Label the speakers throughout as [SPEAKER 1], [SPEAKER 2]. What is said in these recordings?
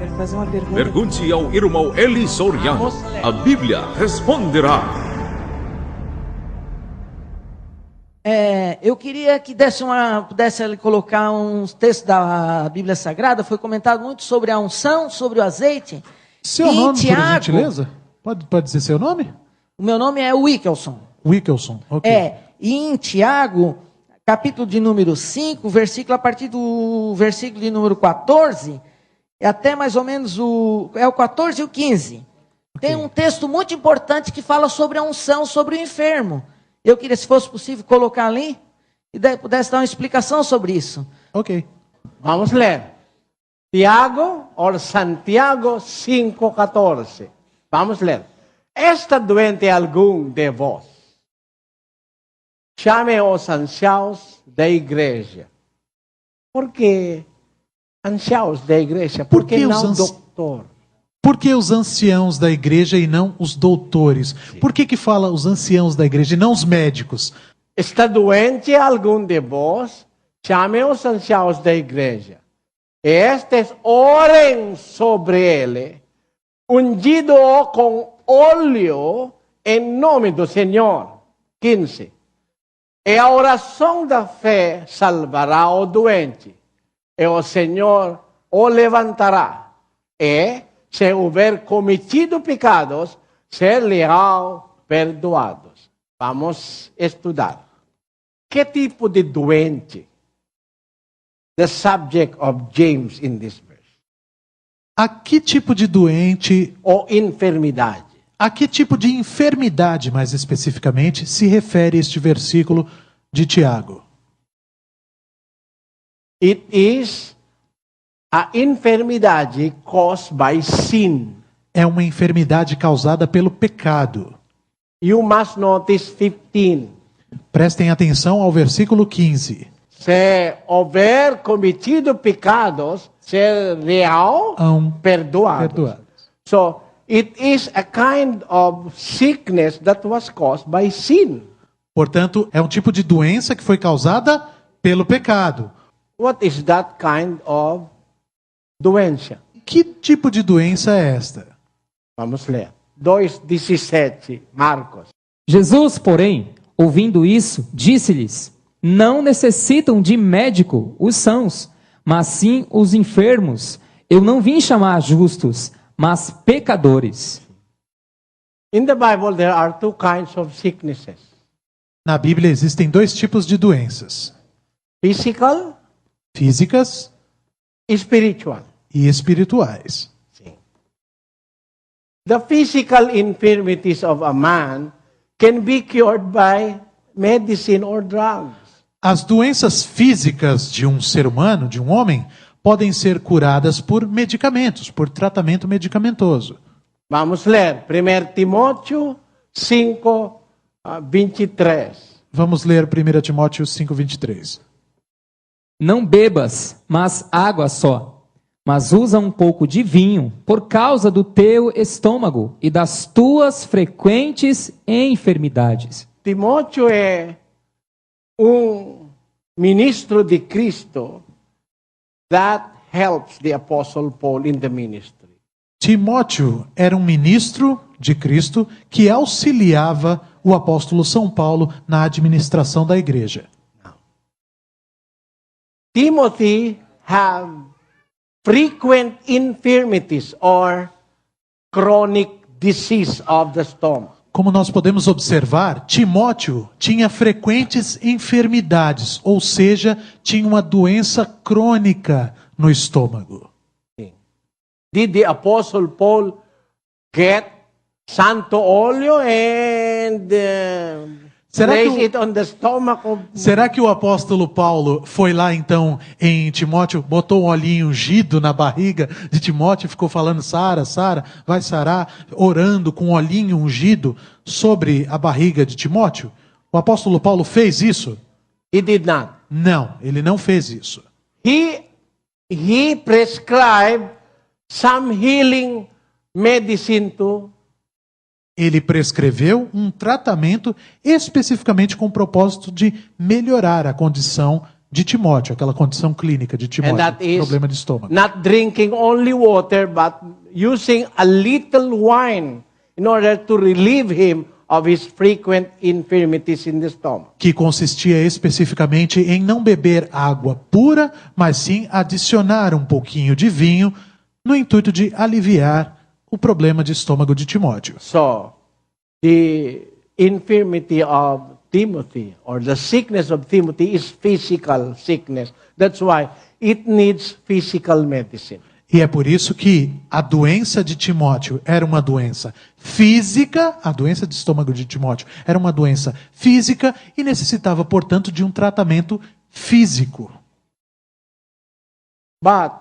[SPEAKER 1] Quero fazer uma pergunta.
[SPEAKER 2] Pergunte ao irmão Eli Soriano. A Bíblia responderá.
[SPEAKER 3] Eu queria que pudesse ali colocar uns textos da Bíblia Sagrada. Foi comentado muito sobre a unção, sobre o azeite.
[SPEAKER 4] Seu nome, por gentileza? Pode dizer seu nome?
[SPEAKER 3] O meu nome é Wickelson.
[SPEAKER 4] Wickelson, ok.
[SPEAKER 3] E em Tiago, capítulo de número 5, versículo, a partir do versículo de número 14, é até mais ou menos o 14 e o 15. Okay. Tem um texto muito importante que fala sobre a unção, sobre o enfermo. Eu queria, se fosse possível, colocar ali e pudesse dar uma explicação sobre isso.
[SPEAKER 4] Ok.
[SPEAKER 5] Vamos ler. Tiago ou Santiago 5:14. Vamos ler. Está doente algum de vós? Chame os anciãos da igreja. Por que anciãos da igreja? Por que não doutor?
[SPEAKER 4] Por que os anciãos da igreja e não os doutores? Sim. Por que fala os anciãos da igreja e não os médicos?
[SPEAKER 5] Está doente algum de vós? Chame os anciãos da igreja. Estes orem sobre ele, ungido-o com óleo em nome do Senhor. 15. E a oração da fé salvará o doente, e o Senhor o levantará. E, se houver cometido pecados, ser-lhe-ão perdoados. Vamos estudar. Que tipo de doente? The subject of James in this verse.
[SPEAKER 4] A que tipo de doente
[SPEAKER 5] ou enfermidade?
[SPEAKER 4] A que tipo de enfermidade, mais especificamente, se refere este versículo de Tiago?
[SPEAKER 5] It is a enfermidade caused by sin.
[SPEAKER 4] É uma enfermidade causada pelo pecado.
[SPEAKER 5] You must notice 15.
[SPEAKER 4] Prestem atenção ao versículo 15.
[SPEAKER 5] Se houver cometido pecados, serão perdoados. So, it is a kind of sickness that was caused by sin.
[SPEAKER 4] Portanto, é um tipo de doença que foi causada pelo pecado.
[SPEAKER 5] What is that kind of doença?
[SPEAKER 4] Que tipo de doença é esta?
[SPEAKER 5] Vamos ler. 2:17, Marcos.
[SPEAKER 6] Jesus, porém, ouvindo isso, disse-lhes: não necessitam de médico os sãos, mas sim os enfermos. Eu não vim chamar justos, mas pecadores.
[SPEAKER 5] In the Bible there are two kinds of sicknesses.
[SPEAKER 4] Na Bíblia existem dois tipos de doenças: físicas
[SPEAKER 5] e espiritual.
[SPEAKER 4] E espirituais.
[SPEAKER 5] Sim. The physical infirmities of a man can be cured by medicine or drugs.
[SPEAKER 4] As doenças físicas de um ser humano, de um homem, podem ser curadas por medicamentos, por tratamento medicamentoso.
[SPEAKER 5] Vamos ler 1 Timóteo 5:23.
[SPEAKER 4] Vamos ler 1 Timóteo 5:23.
[SPEAKER 6] Não bebas, mas água só, mas usa um pouco de vinho, por causa do teu estômago e das tuas frequentes enfermidades.
[SPEAKER 5] Timóteo é ministro de Cristo that helps the Apostle Paul in the ministry.
[SPEAKER 4] Timóteo era um ministro de Cristo que auxiliava o apóstolo São Paulo na administração da igreja.
[SPEAKER 5] Timothy have frequent infirmities or chronic disease of the stomach.
[SPEAKER 4] Como nós podemos observar, Timóteo tinha frequentes enfermidades, ou seja, tinha uma doença crônica no estômago.
[SPEAKER 5] Did the Apostle Paul get santo óleo and place it on the stomach of...
[SPEAKER 4] Será que o apóstolo Paulo foi lá então em Timóteo, botou um olhinho ungido na barriga de Timóteo e ficou falando: Sara, Sara, vai sarar, orando com um olhinho ungido sobre a barriga de Timóteo? O apóstolo Paulo fez isso?
[SPEAKER 5] He did not.
[SPEAKER 4] Não, ele não fez isso.
[SPEAKER 5] He prescribed some healing medicine to...
[SPEAKER 4] Ele prescreveu um tratamento especificamente com o propósito de melhorar a condição de Timóteo, aquela condição clínica de
[SPEAKER 5] And
[SPEAKER 4] Timóteo,
[SPEAKER 5] that is
[SPEAKER 4] problema de estômago.
[SPEAKER 5] not drinking only water, but using a little wine in order to relieve him of his frequent infirmities in the stomach.
[SPEAKER 4] Que consistia especificamente em não beber água pura, mas sim adicionar um pouquinho de vinho, no intuito de aliviar o problema de estômago de Timóteo.
[SPEAKER 5] So, the infirmity of Timothy, or the sickness of Timothy, is physical sickness. That's why it needs physical medicine.
[SPEAKER 4] E é por isso que a doença de Timóteo era uma doença física, a doença de estômago de Timóteo era uma doença física e necessitava, portanto, de um tratamento físico.
[SPEAKER 5] But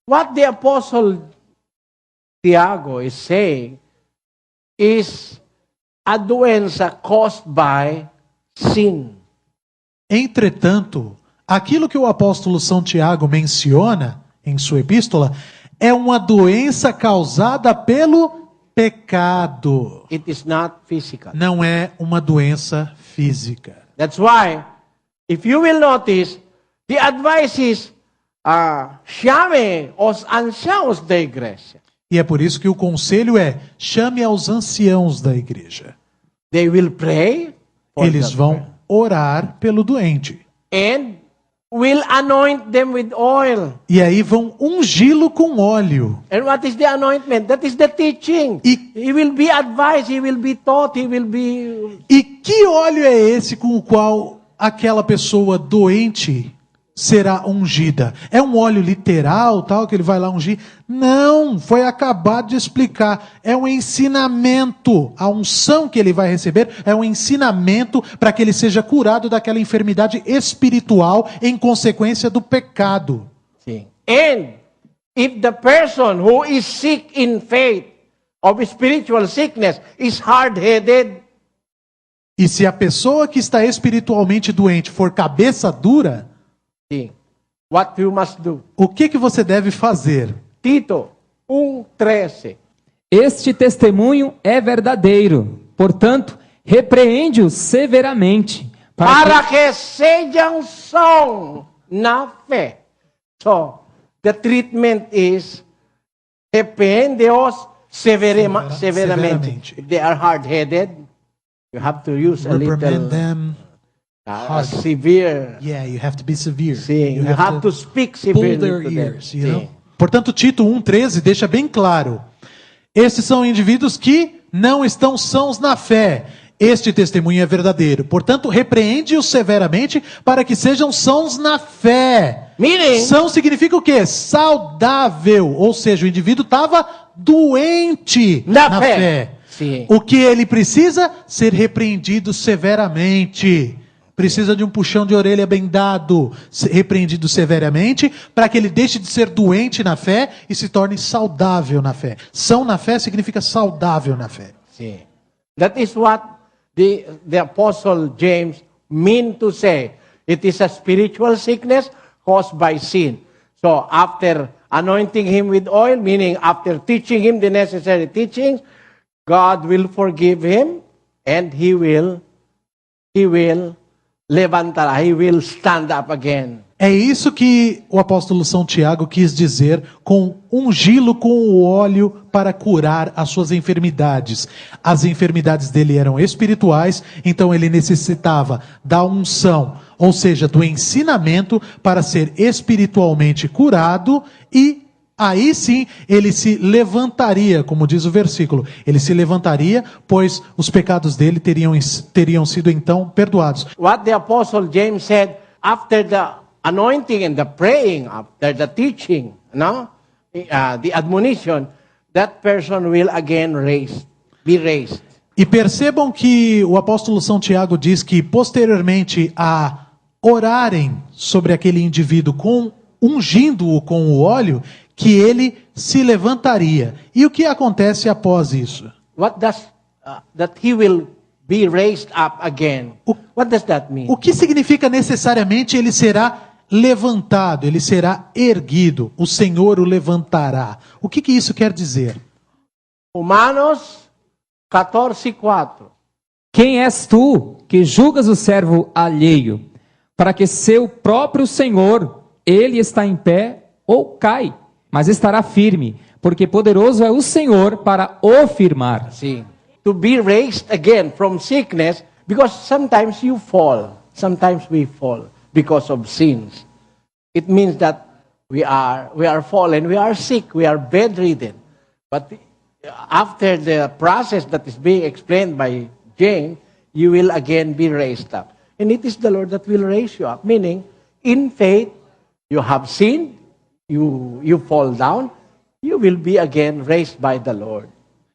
[SPEAKER 5] what the apostle Tiago is saying is a doença caused by sin.
[SPEAKER 4] Entretanto, aquilo que o apóstolo São Tiago menciona em sua epístola é uma doença causada pelo pecado.
[SPEAKER 5] It is not physical.
[SPEAKER 4] Não é uma doença física.
[SPEAKER 5] That's why, if you will notice, the advice is, chame os anciãos da igreja.
[SPEAKER 4] E é por isso que o conselho é: chame aos anciãos da igreja.
[SPEAKER 5] They will pray for
[SPEAKER 4] Eles
[SPEAKER 5] the
[SPEAKER 4] vão orar pelo doente.
[SPEAKER 5] and will anoint them with oil.
[SPEAKER 4] E aí vão ungí-lo com óleo.
[SPEAKER 5] And what is the anointment? That is the teaching. He will be advised, he will be taught, he will be...
[SPEAKER 4] E que óleo é esse com o qual aquela pessoa doente será ungida? É um óleo literal, tal, que ele vai lá ungir? Não, foi acabado de explicar. É um ensinamento. A unção que ele vai receber é um ensinamento para que ele seja curado daquela enfermidade espiritual em consequência do pecado.
[SPEAKER 5] Sim. And if the person who is sick in faith of spiritual sickness is hard-headed,
[SPEAKER 4] E se a pessoa que está espiritualmente doente for cabeça dura,
[SPEAKER 5] sim, what you must do?
[SPEAKER 4] o que você deve fazer?
[SPEAKER 5] Tito 1:13.
[SPEAKER 6] Este testemunho é verdadeiro. Portanto, repreende-o severamente.
[SPEAKER 5] Para que sejam sãos na fé. So, the treatment is repreende-os severamente. If they are hard-headed, you have to use a
[SPEAKER 4] Reprimand
[SPEAKER 5] little
[SPEAKER 4] them.
[SPEAKER 5] a severe.
[SPEAKER 4] Yeah, you have to be severe.
[SPEAKER 5] Sim, you have to speak
[SPEAKER 4] pull
[SPEAKER 5] severely
[SPEAKER 4] their
[SPEAKER 5] to them.
[SPEAKER 4] ears, you know? Portanto, Tito 1:13 deixa bem claro: estes são indivíduos que não estão sãos na fé. Este testemunho é verdadeiro. Portanto, repreende-os severamente para que sejam sãos na fé.
[SPEAKER 5] Meaning,
[SPEAKER 4] São significa o quê? Saudável. Ou seja, o indivíduo estava doente
[SPEAKER 5] Na
[SPEAKER 4] na
[SPEAKER 5] fé.
[SPEAKER 4] fé.
[SPEAKER 5] Sim.
[SPEAKER 4] O que ele precisa? Ser repreendido severamente. Precisa de um puxão de orelha bem dado, repreendido severamente, para que ele deixe de ser doente na fé e se torne saudável na fé. São na fé significa saudável na fé.
[SPEAKER 5] sim. That is what the apostle James mean to say. It is a spiritual sickness caused by sin. So after anointing him with oil, meaning after teaching him the necessary teachings, God will forgive him and he will levantar, he will stand up again.
[SPEAKER 4] É isso que o apóstolo São Tiago quis dizer com ungí-lo com o óleo para curar as suas enfermidades. As enfermidades dele eram espirituais, então ele necessitava da unção, ou seja, do ensinamento para ser espiritualmente curado e aí sim ele se levantaria, como diz o versículo. Ele se levantaria, pois os pecados dele teriam sido então perdoados.
[SPEAKER 5] What the apostle James said after the anointing and the praying, after the teaching, the admonition, that person will again be raised.
[SPEAKER 4] E percebam que o apóstolo São Tiago diz que posteriormente a orarem sobre aquele indivíduo ungindo-o com o óleo, que ele se levantaria. E o que acontece após isso?
[SPEAKER 5] What does that he will be raised up again? What does that mean?
[SPEAKER 4] O que significa necessariamente ele será levantado, ele será erguido, o Senhor o levantará? O que isso quer dizer?
[SPEAKER 5] Romanos 14:4.
[SPEAKER 6] Quem és tu que julgas o servo alheio? para que seu próprio Senhor, ele está em pé ou cai, mas estará firme, porque poderoso é o Senhor para o firmar.
[SPEAKER 5] See, to be raised again from sickness, because sometimes you fall, sometimes we fall because of sins. It means that we are fallen, we are sick, we are bedridden. But after the process that is being explained by Jane, you will again be raised up. And it is the Lord that will raise you up. Meaning, in faith, you have sinned, you fall down, you will be again raised by the Lord.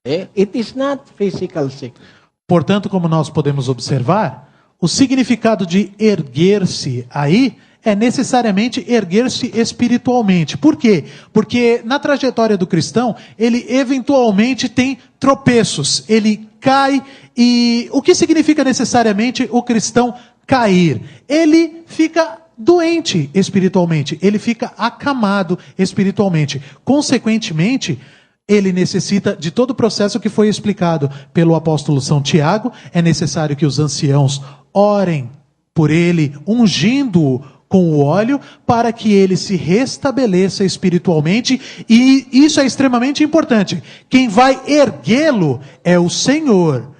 [SPEAKER 5] It is not physical sickness.
[SPEAKER 4] Portanto, como nós podemos observar, o significado de erguer-se aí é necessariamente erguer-se espiritualmente. Por quê? Porque na trajetória do cristão, ele eventualmente tem tropeços, ele cai, e o que significa necessariamente o cristão cair? Ele fica doente espiritualmente, ele fica acamado espiritualmente. Consequentemente, ele necessita de todo o processo que foi explicado pelo apóstolo São Tiago. É necessário que os anciãos orem por ele, ungindo-o com o óleo, para que ele se restabeleça espiritualmente, e isso é extremamente importante. Quem vai erguê-lo é o Senhor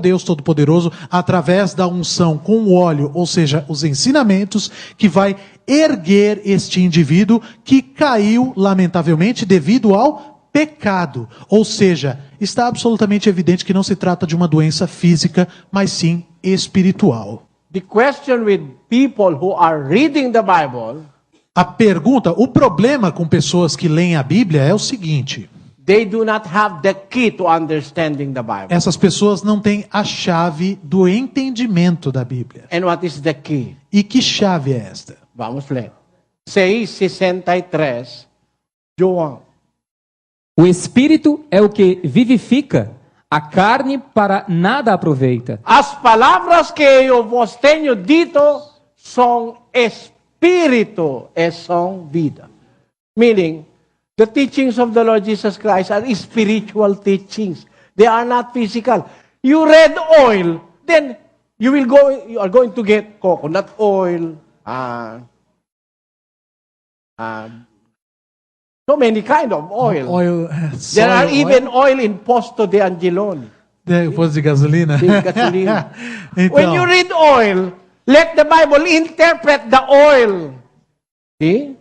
[SPEAKER 4] Deus Todo-Poderoso, através da unção com o óleo, ou seja, os ensinamentos, que vai erguer este indivíduo que caiu, lamentavelmente, devido ao pecado. Ou seja, está absolutamente evidente que não se trata de uma doença física, mas sim espiritual.
[SPEAKER 5] The question with people who are reading the Bible,
[SPEAKER 4] A pergunta, o problema com pessoas que leem a Bíblia é o seguinte:
[SPEAKER 5] they do not have the key to understanding the Bible.
[SPEAKER 4] essas pessoas não têm a chave do entendimento da Bíblia.
[SPEAKER 5] And what is the key?
[SPEAKER 4] E que chave é esta?
[SPEAKER 5] Vamos ler. 6:63, João.
[SPEAKER 6] O Espírito é o que vivifica, a carne para nada aproveita.
[SPEAKER 5] As palavras que eu vos tenho dito são espírito e são vida. Meaning, the teachings of the Lord Jesus Christ are spiritual teachings. They are not physical. You read oil, then you are going to get coconut oil, so many kind of oil. There are even oil in Posto de Angeloni.
[SPEAKER 4] Posto de gasolina?
[SPEAKER 5] Gasolina.
[SPEAKER 4] Então,
[SPEAKER 5] When you read oil, let the Bible interpret the oil. See?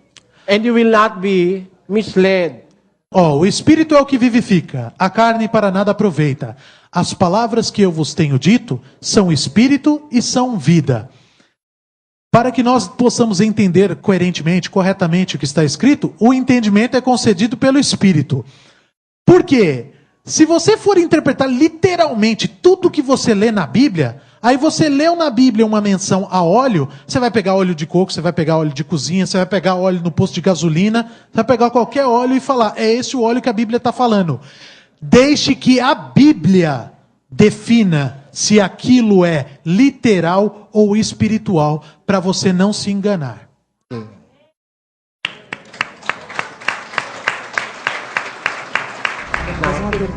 [SPEAKER 5] And you will not be misled.
[SPEAKER 4] o Espírito é o que vivifica, a carne para nada aproveita. As palavras que eu vos tenho dito são Espírito e são vida. Para que nós possamos entender coerentemente, corretamente o que está escrito, o entendimento é concedido pelo Espírito. Por quê? Se você for interpretar literalmente tudo que você lê na Bíblia, aí você leu na Bíblia uma menção a óleo, você vai pegar óleo de coco, você vai pegar óleo de cozinha, você vai pegar óleo no posto de gasolina, você vai pegar qualquer óleo e falar, é esse o óleo que a Bíblia está falando. Deixe que a Bíblia defina se aquilo é literal ou espiritual, para você não se enganar.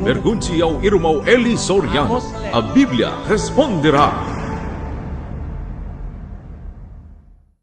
[SPEAKER 2] Pergunte ao irmão Eli Soriano. A Bíblia responderá.